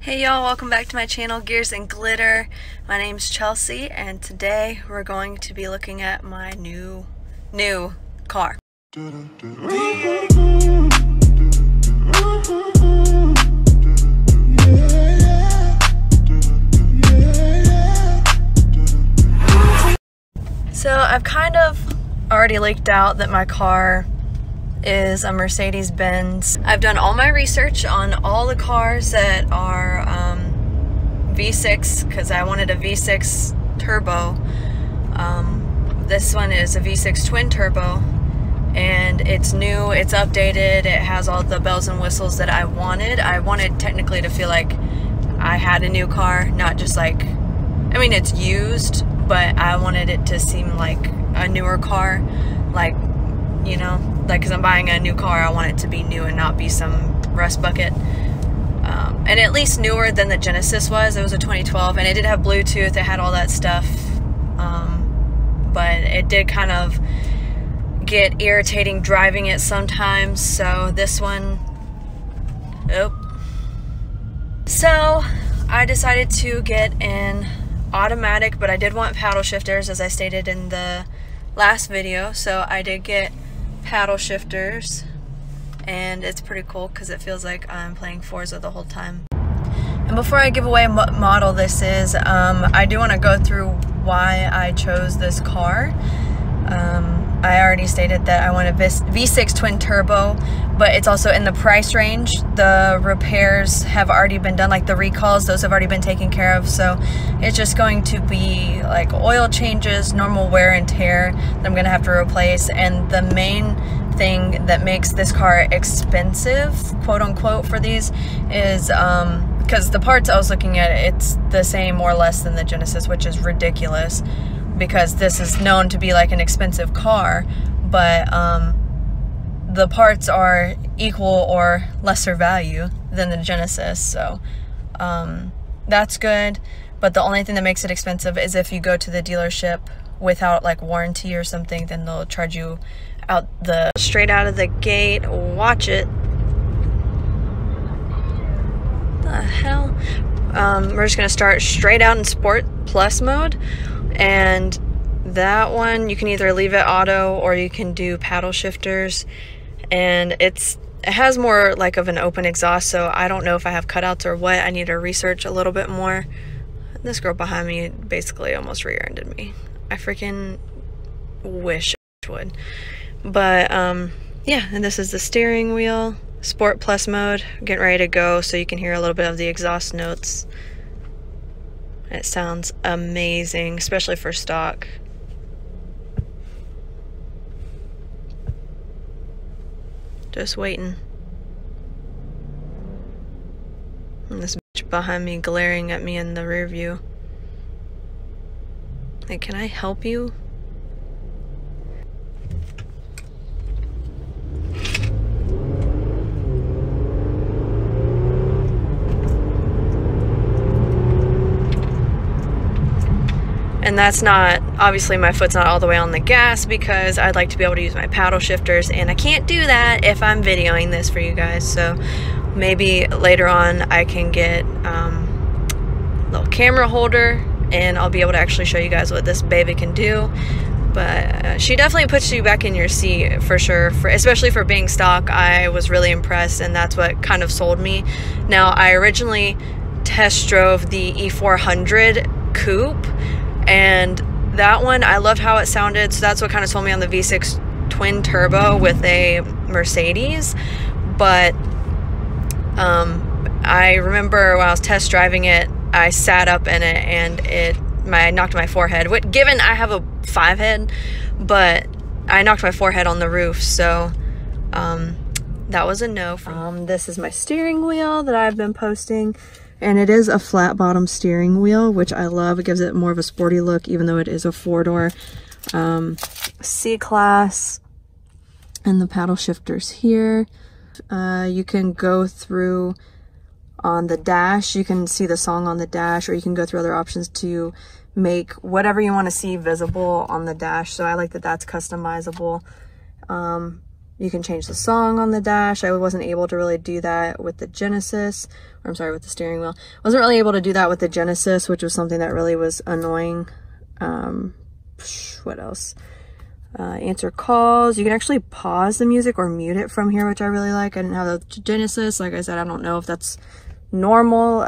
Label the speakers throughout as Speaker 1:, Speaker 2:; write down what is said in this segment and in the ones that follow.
Speaker 1: Hey y'all, welcome back to my channel, Gears and Glitter. My name's Chelsea, and today we're going to be looking at my new car. So I've kind of already leaked out that my car is a Mercedes-Benz. I've done all my research on all the cars that are V6 because I wanted a V6 turbo. This one is a V6 twin turbo and it's new, it's updated, it has all the bells and whistles that I wanted. I wanted technically to feel like I had a new car, not just like, I mean it's used, but I wanted it to seem like a newer car, like, you know, like, because I'm buying a new car, I want it to be new and not be some rust bucket. And at least newer than the Genesis was. It was a 2012 and it did have Bluetooth, it had all that stuff, but it did kind of get irritating driving it sometimes. So this one, so I decided to get an automatic, but I did want paddle shifters as I stated in the last video, so I did get paddle shifters, and it's pretty cool because it feels like I'm playing Forza the whole time. And before I give away what model this is, I do want to go through why I chose this car. I already stated that I want a V6 twin turbo, but it's also in the price range. The repairs have already been done, like the recalls, those have already been taken care of, so it's just going to be like oil changes, normal wear and tear that I'm gonna have to replace. And the main thing that makes this car expensive, quote unquote, for these is because the parts I was looking at, it's the same more or less than the Genesis, which is ridiculous because this is known to be like an expensive car, but the parts are equal or lesser value than the Genesis, so that's good. But the only thing that makes it expensive is if you go to the dealership without like warranty or something, then they'll charge you out straight out of the gate. Watch it. The hell? We're just gonna start straight out in Sport Plus mode, and that one you can either leave it auto or you can do paddle shifters, and it has more like of an open exhaust, so I don't know if I have cutouts or what. I need to research a little bit more. This girl behind me basically almost rear-ended me. I freaking wish it would. But yeah, and this is the steering wheel, Sport Plus mode. I'm getting ready to go so you can hear a little bit of the exhaust notes. It sounds amazing, especially for stock. Just waiting. And this bitch behind me glaring at me in the rear view. Like, can I help you? And that's not, obviously my foot's not all the way on the gas because I'd like to be able to use my paddle shifters, and I can't do that if I'm videoing this for you guys. So maybe later on I can get a little camera holder and I'll be able to actually show you guys what this baby can do. But she definitely puts you back in your seat for sure, especially for being stock. I was really impressed, and that's what kind of sold me. Now, I originally test drove the E400 Coupe, and that one, I loved how it sounded, so that's what kind of sold me on the V6 twin turbo with a Mercedes. But I remember when I was test driving it, I sat up in it and I knocked my forehead. Given I have a 5 head, but I knocked my forehead on the roof, so that was a no. This is my steering wheel that I've been posting. And it is a flat bottom steering wheel, which I love. It gives it more of a sporty look, even though it is a 4-door. C-Class, and the paddle shifters here. You can go through on the dash. You can see the song on the dash, or you can go through other options to make whatever you want to see visible on the dash. So I like that that's customizable. You can change the song on the dash. I wasn't able to really do that with the Genesis. Or I'm sorry, with the steering wheel. I wasn't really able to do that with the Genesis, which was something that really was annoying. What else? Answer calls. You can actually pause the music or mute it from here, which I really like. I didn't have the Genesis. Like I said, I don't know if that's normal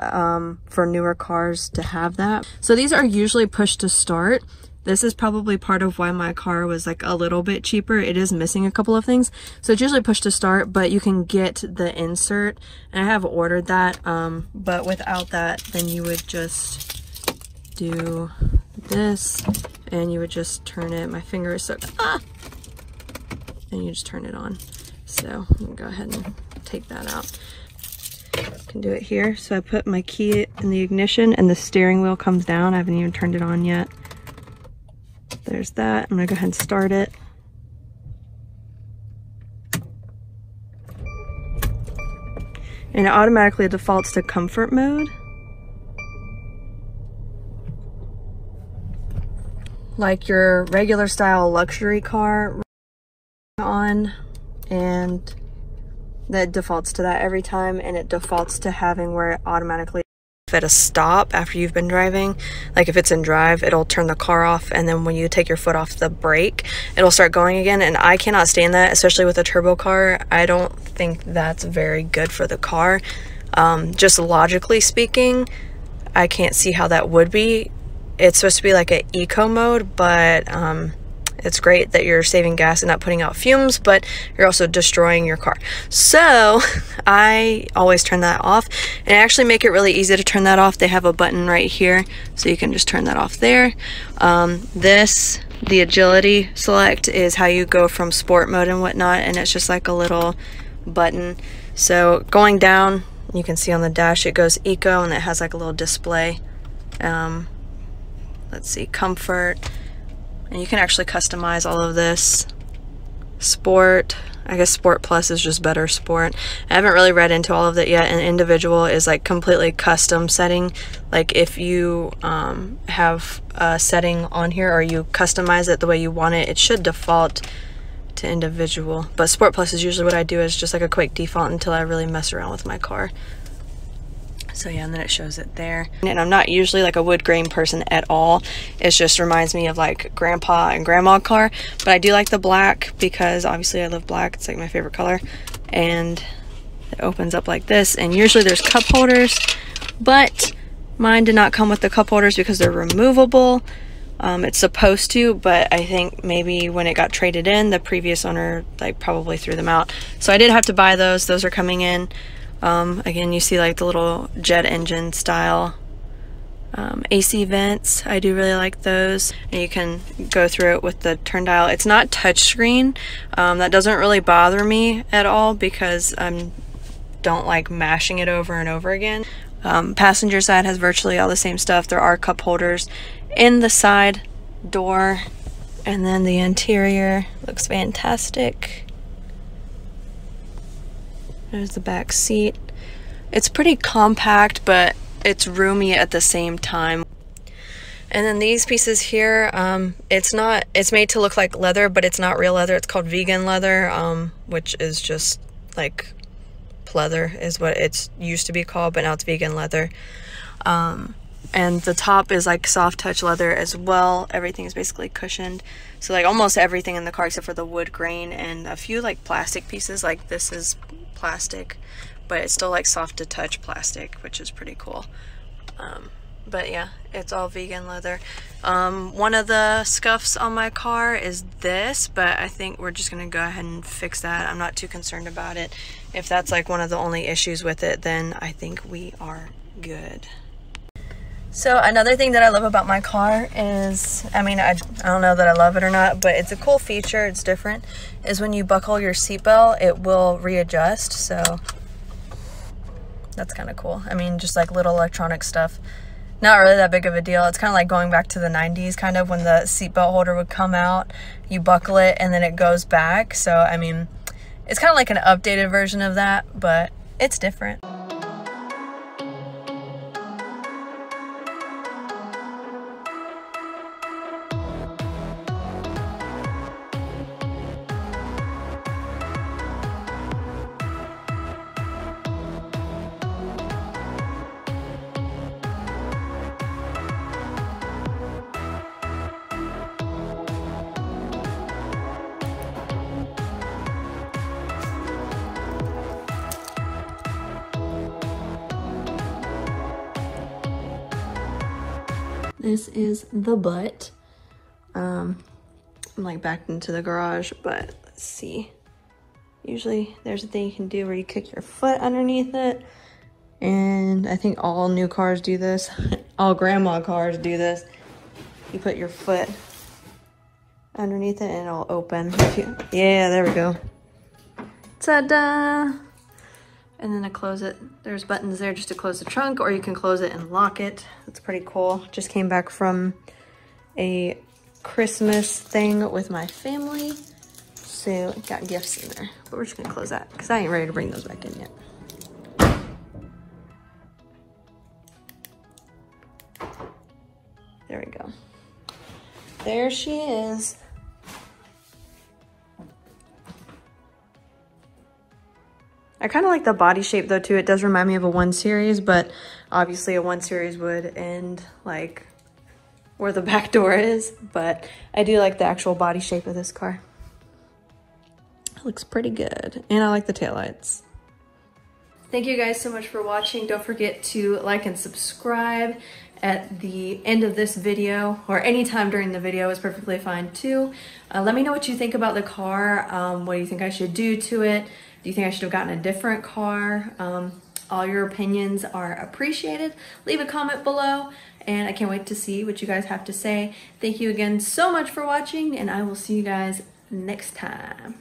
Speaker 1: for newer cars to have that. So these are usually push to start. This is probably part of why my car was like a little bit cheaper. It is missing a couple of things. So it's usually push to start, but you can get the insert. And I have ordered that, but without that, then you would just do this and you would just turn it. My finger is so, and you just turn it on. So I'm gonna go ahead and take that out. Can do it here. So I put my key in the ignition and the steering wheel comes down. I haven't even turned it on yet. There's that. I'm gonna go ahead and start it. And it automatically defaults to comfort mode. Like your regular style luxury car on, and that defaults to that every time, and it defaults to having where it automatically at a stop after you've been driving. Like if it's in drive, it'll turn the car off, and then when you take your foot off the brake, it'll start going again. And I cannot stand that, especially with a turbo car. I don't think that's very good for the car. Just logically speaking, I can't see how that would be. It's supposed to be like an eco mode, but it's great that you're saving gas and not putting out fumes, but you're also destroying your car. So I always turn that off, and actually make it really easy to turn that off. They have a button right here, so you can just turn that off there. The agility select is how you go from sport mode and whatnot, and it's just like a little button. So going down, you can see on the dash it goes eco, and it has like a little display. Let's see, comfort. And you can actually customize all of this. Sport, I guess Sport Plus is just better sport. I haven't really read into all of that yet, and individual is like completely custom setting. Like if you have a setting on here or you customize it the way you want it, it should default to individual. But Sport Plus is usually what I do, is just like a quick default until I really mess around with my car. So yeah, and then it shows it there. And I'm not usually like a wood grain person at all. It just reminds me of like grandpa and grandma car. But I do like the black because obviously I love black. It's like my favorite color. And it opens up like this. And usually there's cup holders, but mine did not come with the cup holders because they're removable. It's supposed to, but I think maybe when it got traded in, the previous owner like probably threw them out. So I did have to buy those. Those are coming in. Again, you see like the little jet engine style AC vents. I do really like those. And you can go through it with the turn dial. It's not touchscreen. That doesn't really bother me at all because I don't like mashing it over and over again. Passenger side has virtually all the same stuff. There are cup holders in the side door, and then the interior looks fantastic. There's the back seat. It's pretty compact, but it's roomy at the same time. And then these pieces here, it's made to look like leather, but it's not real leather. It's called vegan leather, which is just like pleather is what it's used to be called, but now it's vegan leather. And the top is like soft touch leather as well. Everything is basically cushioned. So like almost everything in the car except for the wood grain and a few like plastic pieces. Like this is plastic, but it's still like soft to touch plastic, which is pretty cool. But yeah, it's all vegan leather. One of the scuffs on my car is this, but I think we're just gonna go ahead and fix that. I'm not too concerned about it. If that's like one of the only issues with it, then I think we are good. So another thing that I love about my car is, I mean, I don't know that I love it or not, but it's a cool feature, it's different, is when you buckle your seatbelt, it will readjust. So that's kind of cool. I mean, just like little electronic stuff. Not really that big of a deal. It's kind of like going back to the 90s, kind of when the seatbelt holder would come out, you buckle it and then it goes back. So, I mean, it's kind of like an updated version of that, but it's different. This is the butt. I'm like backed into the garage, but let's see. Usually there's a thing you can do where you kick your foot underneath it. And I think all new cars do this. All grandma cars do this. You put your foot underneath it and it'll open. Yeah, there we go. Ta-da! And then to close it, there's buttons there just to close the trunk, or you can close it and lock it. That's pretty cool. Just came back from a Christmas thing with my family. So got gifts in there, but we're just gonna close that because I ain't ready to bring those back in yet. There we go. There she is. I kind of like the body shape though too. It does remind me of a 1 Series, but obviously a 1 Series would end like where the back door is, but I do like the actual body shape of this car. It looks pretty good. And I like the taillights. Thank you guys so much for watching. Don't forget to like and subscribe at the end of this video, or anytime during the video is perfectly fine too. Let me know what you think about the car. What do you think I should do to it? Do you think I should have gotten a different car? All your opinions are appreciated. Leave a comment below, and I can't wait to see what you guys have to say. Thank you again so much for watching, and I will see you guys next time.